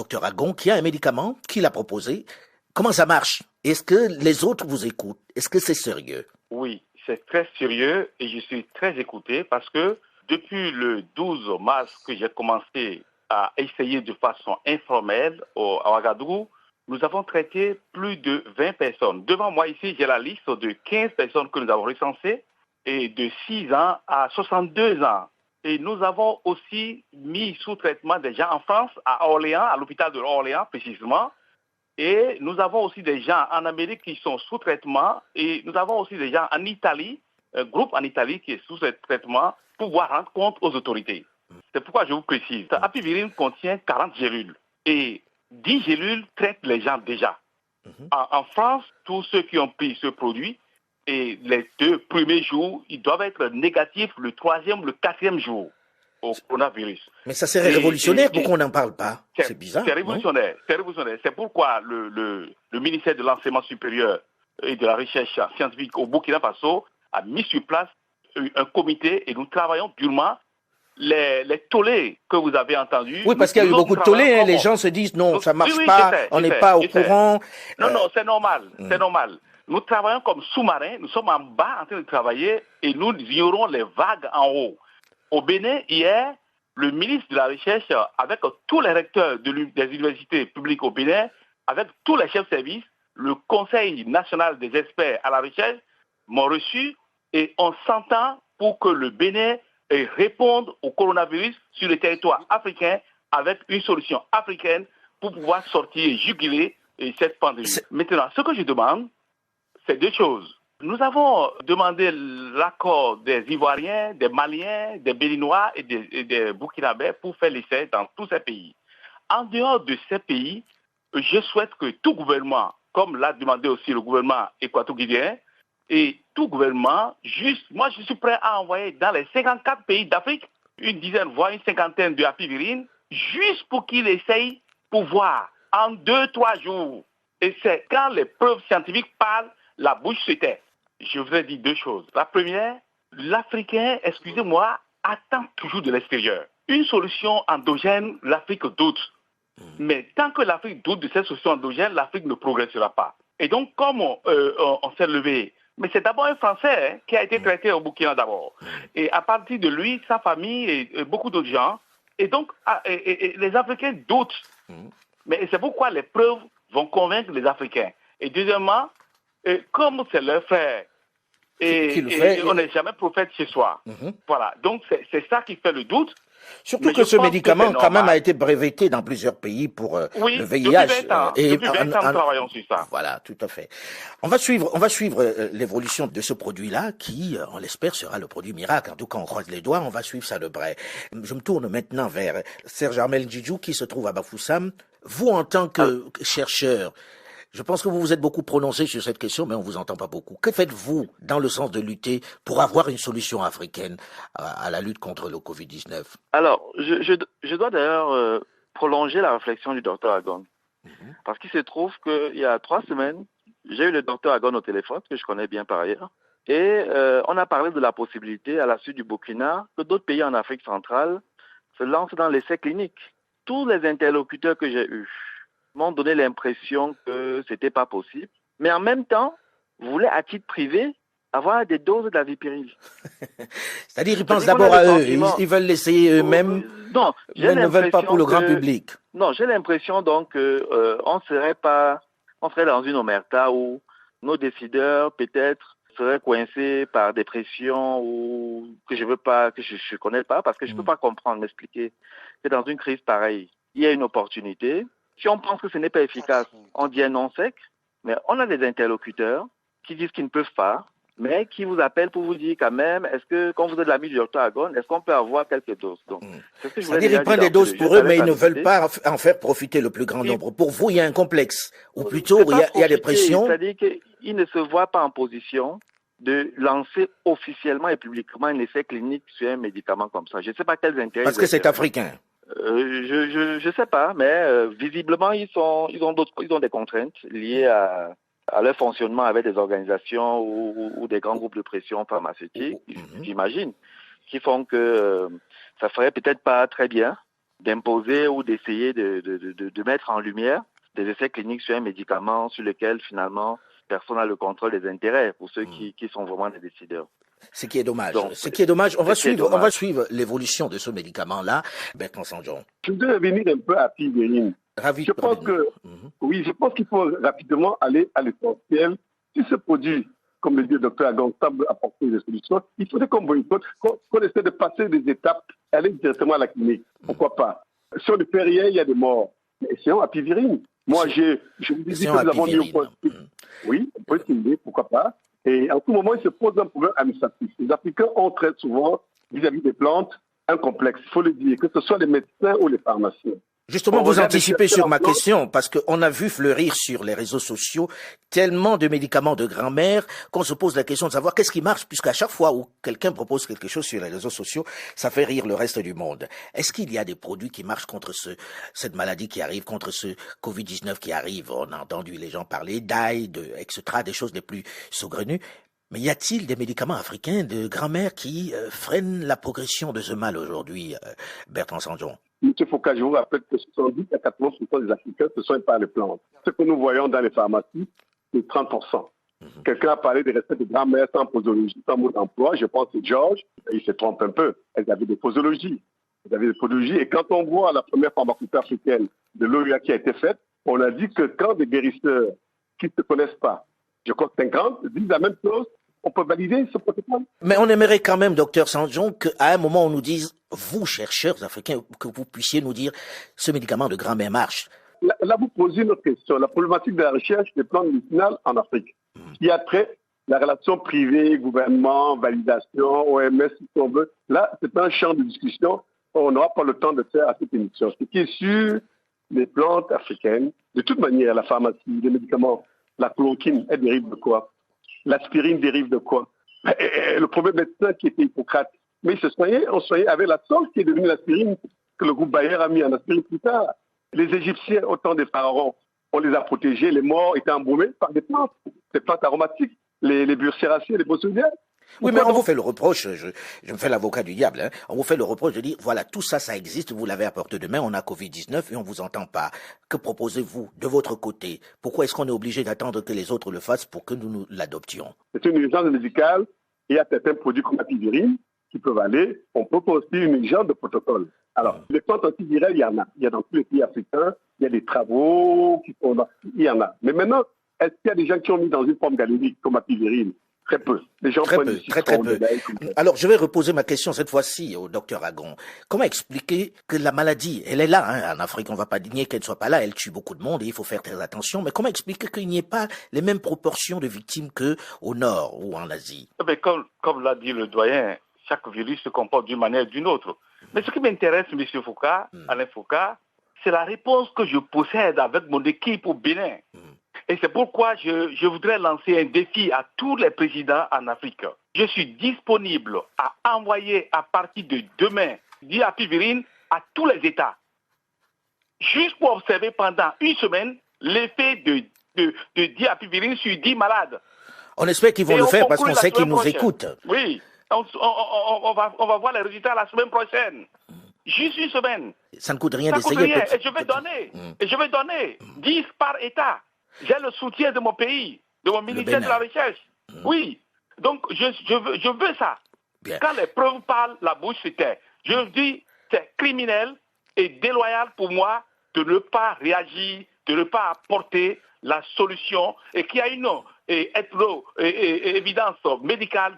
docteur Agon, qui a un médicament, qui l'a proposé. Comment ça marche? Est-ce que les autres vous écoutent? Est-ce que c'est sérieux? Oui, c'est très sérieux et je suis très écouté parce que depuis le 12 mars que j'ai commencé à essayer de façon informelle à Ouagadougou, nous avons traité plus de 20 personnes. Devant moi ici, j'ai la liste de 15 personnes que nous avons recensées et de 6 ans à 62 ans. Et nous avons aussi mis sous traitement des gens en France, à Orléans, à l'hôpital de Orléans précisément. Et nous avons aussi des gens en Amérique qui sont sous traitement. Et nous avons aussi des gens en Italie, un groupe en Italie qui est sous traitement pour pouvoir rendre compte aux autorités. C'est pourquoi je vous précise. Apivirine contient 40 gélules. Et 10 gélules traitent les gens déjà. En France, tous ceux qui ont pris ce produit, et les 2 premiers jours, ils doivent être négatifs le 3e, le 4e jour au coronavirus. Mais ça serait révolutionnaire, pourquoi on n'en parle pas? C'est bizarre. C'est révolutionnaire, c'est révolutionnaire. C'est pourquoi le ministère de l'Enseignement supérieur et de la Recherche scientifique au Burkina Faso a mis sur place un comité et nous travaillons durement. Les tollés que vous avez entendus. Oui, parce qu'il y a eu beaucoup de tollés, les gens se disent non, ça marche pas, on n'est pas au courant. Non, c'est normal, c'est normal. Nous travaillons comme sous-marins, nous sommes en bas en train de travailler et nous ignorons les vagues en haut. Au Bénin, hier, le ministre de la Recherche, avec tous les recteurs des universités publiques au Bénin, avec tous les chefs de service, le Conseil national des experts à la recherche m'ont reçu et on s'entend pour que le Bénin réponde au coronavirus sur le territoire africain avec une solution africaine pour pouvoir sortir et juguler cette pandémie. Maintenant, ce que je demande, c'est 2 choses. Nous avons demandé l'accord des Ivoiriens, des Maliens, des Béninois et des Burkinabés pour faire l'essai dans tous ces pays. En dehors de ces pays, je souhaite que tout gouvernement, comme l'a demandé aussi le gouvernement équato-guinéen, et tout gouvernement, moi je suis prêt à envoyer dans les 54 pays d'Afrique une dizaine, voire une cinquantaine de apivirines, juste pour qu'ils essayent pour voir en 2-3 jours. Et c'est quand les preuves scientifiques parlent, la bouche se tait. Je voudrais dire 2 choses. La première, l'Africain, excusez-moi, attend toujours de l'extérieur. Une solution endogène, l'Afrique doute. Mais tant que l'Afrique doute de cette solution endogène, l'Afrique ne progressera pas. Et donc, comme on s'est levé, mais c'est d'abord un Français qui a été traité au Burkina d'abord. Et à partir de lui, sa famille et beaucoup d'autres gens. Et donc, les Africains doutent. Mais c'est pourquoi les preuves vont convaincre les Africains. Et deuxièmement, comme c'est leur frère, et on n'est jamais prophète chez soi. Voilà, donc c'est ça qui fait le doute. Surtout que ce médicament, quand même, a été breveté dans plusieurs pays pour le VIH. Depuis 20 ans, nous travaillons sur ça. Voilà, tout à fait. On va suivre l'évolution de ce produit-là, qui, on l'espère, sera le produit miracle. En tout cas, on croise les doigts, on va suivre ça de près. Je me tourne maintenant vers Serge Armel Djidjou, qui se trouve à Bafoussam. Vous, en tant que chercheur, je pense que vous vous êtes beaucoup prononcé sur cette question, mais on vous entend pas beaucoup. Que faites-vous dans le sens de lutter pour avoir une solution africaine à la lutte contre le Covid-19? Alors, je dois d'ailleurs prolonger la réflexion du docteur Agon. Parce qu'il se trouve qu'il y a 3 semaines, j'ai eu le docteur Agon au téléphone, que je connais bien par ailleurs, et on a parlé de la possibilité, à la suite du Burkina, que d'autres pays en Afrique centrale se lancent dans l'essai clinique. Tous les interlocuteurs que j'ai eus m'ont donné l'impression que c'était pas possible, mais en même temps, voulaient à titre privé avoir des doses d'avipirine. C'est-à-dire, ils pensent d'abord à eux, ils veulent l'essayer eux-mêmes, mais ne veulent pas pour le grand public. Non, j'ai l'impression donc on serait dans une omerta où nos décideurs peut-être seraient coincés par des pressions ou que je connais pas, parce que je peux pas comprendre, m'expliquer que dans une crise pareille, il y a une opportunité. Si on pense que ce n'est pas efficace, on dit un non sec, mais on a des interlocuteurs qui disent qu'ils ne peuvent pas, mais qui vous appellent pour vous dire quand même, est-ce que, quand vous êtes l'ami du docteur Agon, est-ce qu'on peut avoir quelques doses? Donc, c'est-à-dire qu'ils prennent des doses pour eux, mais ils ne veulent pas en faire profiter le plus grand nombre. Pour vous, il y a un complexe, ou plutôt il y a des pressions. C'est-à-dire qu'ils ne se voient pas en position de lancer officiellement et publiquement un essai clinique sur un médicament comme ça. Je ne sais pas quels intérêts. Parce que c'est africain. Je sais pas, mais visiblement ils ont des contraintes liées à leur fonctionnement avec des organisations ou des grands groupes de pression pharmaceutique, j'imagine, qui font que ça ferait peut-être pas très bien d'imposer ou d'essayer de mettre en lumière des essais cliniques sur un médicament sur lequel finalement personne n'a le contrôle des intérêts pour ceux qui sont vraiment les décideurs. Ce qui est dommage. Donc, On va suivre l'évolution de ce médicament-là. Bertrand Sanjon. Je voudrais revenir un peu à Pivirine. Ravi. Je pense qu'il faut rapidement aller à l'essentiel. Si ce produit, comme le dit le docteur Agon, semble apporter des solutions, il faudrait qu'on boycotte, qu'on essaie de passer des étapes, aller directement à la clinique. Pourquoi pas? Si on ne fait rien, il y a des morts. Mais essayons à Pivirine. Moi, je vous dis que nous avons mis au point. Oui, on peut essayer, pourquoi pas. Et en tout moment, il se pose un problème administratif. Les Africains ont très souvent, vis-à-vis des plantes, un complexe. Il faut le dire, que ce soit les médecins ou les pharmaciens. Justement, vous anticipez sur ma question, parce qu'on a vu fleurir sur les réseaux sociaux tellement de médicaments de grand-mère qu'on se pose la question de savoir qu'est-ce qui marche, puisqu'à chaque fois où quelqu'un propose quelque chose sur les réseaux sociaux, ça fait rire le reste du monde. Est-ce qu'il y a des produits qui marchent contre cette maladie qui arrive, contre ce Covid-19 qui arrive? On a entendu les gens parler d'ail, etc., des choses les plus saugrenues. Mais y a-t-il des médicaments africains de grand-mère qui freinent la progression de ce mal aujourd'hui, Bertrand Sanjon? Monsieur Foucault, je vous rappelle que 70 à 80% des Africains, ce sont pas les plantes. Ce que nous voyons dans les pharmacies, c'est 30%. Quelqu'un a parlé des recettes de grand-mère sans posologie, sans mot d'emploi. Je pense que George, il se trompe un peu. Elles avaient des posologies. Et quand on voit la première pharmacopée africaine de l'OUA qui a été faite, on a dit que quand des guérisseurs qui ne se connaissent pas, je crois que 50, disent la même chose, on peut valider ce protocole. Mais on aimerait quand même, docteur Sanjon, qu'à un moment on nous dise, vous, chercheurs africains, que vous puissiez nous dire ce médicament de grand-mère marche. Là, vous posez une autre question. La problématique de la recherche des plantes médicinales en Afrique, qui a trait la relation privée, gouvernement, validation, OMS, si on veut. Là, c'est un champ de discussion. On n'aura pas le temps de faire à cette émission. Ce qui est sûr, les plantes africaines, de toute manière, la pharmacie, les médicaments, la chloroquine, elle dérive de quoi? L'aspirine dérive de quoi? Le premier médecin qui était Hippocrate, mais il se soignait, on soignait avec la sauce qui est devenue l'aspirine, que le groupe Bayer a mis en aspirine plus tard. Les Égyptiens, au temps des pharaons, on les a protégés, les morts étaient embaumés par des plantes aromatiques, les burséracées, les bosoniennes. Oui, mais on vous fait le reproche, je me fais l'avocat du diable, hein, on vous fait le reproche de dire, voilà, tout ça, ça existe, vous l'avez à portée de main, on a Covid-19 et on vous entend pas. Que proposez-vous de votre côté? Pourquoi est-ce qu'on est obligé d'attendre que les autres le fassent pour que nous l'adoptions? C'est une urgence médicale, il y a certains produits comme la pivirine qui peuvent aller, on peut aussi une urgence de protocole. Alors, les plantes antivirales, il y en a. Il y a dans tous les pays africains, il y a des travaux qui sont là, il y en a. Mais maintenant, est-ce qu'il y a des gens qui ont mis dans une forme galénique comme la pivirine? Très peu. Les gens très peu. Alors, je vais reposer ma question cette fois-ci au docteur Agon. Comment expliquer que la maladie, elle est là, hein, en Afrique, on ne va pas nier qu'elle ne soit pas là, elle tue beaucoup de monde et il faut faire très attention, mais comment expliquer qu'il n'y ait pas les mêmes proportions de victimes qu'au Nord ou en Asie? Mais comme l'a dit le doyen, chaque virus se comporte d'une manière ou d'une autre. Mais ce qui m'intéresse, M. Foucault, Alain Foucault, c'est la réponse que je possède avec mon équipe au Bénin. Et c'est pourquoi je voudrais lancer un défi à tous les présidents en Afrique. Je suis disponible à envoyer à partir de demain diapivirine à tous les États. Juste pour observer pendant une semaine l'effet de diapivirine sur 10 malades. On espère qu'ils vont le faire parce qu'on sait qu'ils nous écoutent. Oui, on va voir les résultats la semaine prochaine. Juste une semaine. Ça ne coûte rien d'essayer. Et je vais donner 10 par État. J'ai le soutien de mon pays, de mon ministère de la Recherche. Oui. Donc, je veux ça. Bien. Quand les preuves parlent, la bouche se tait. Je dis, c'est criminel et déloyal pour moi de ne pas réagir, de ne pas apporter la solution et qu'il y a une évidence médicale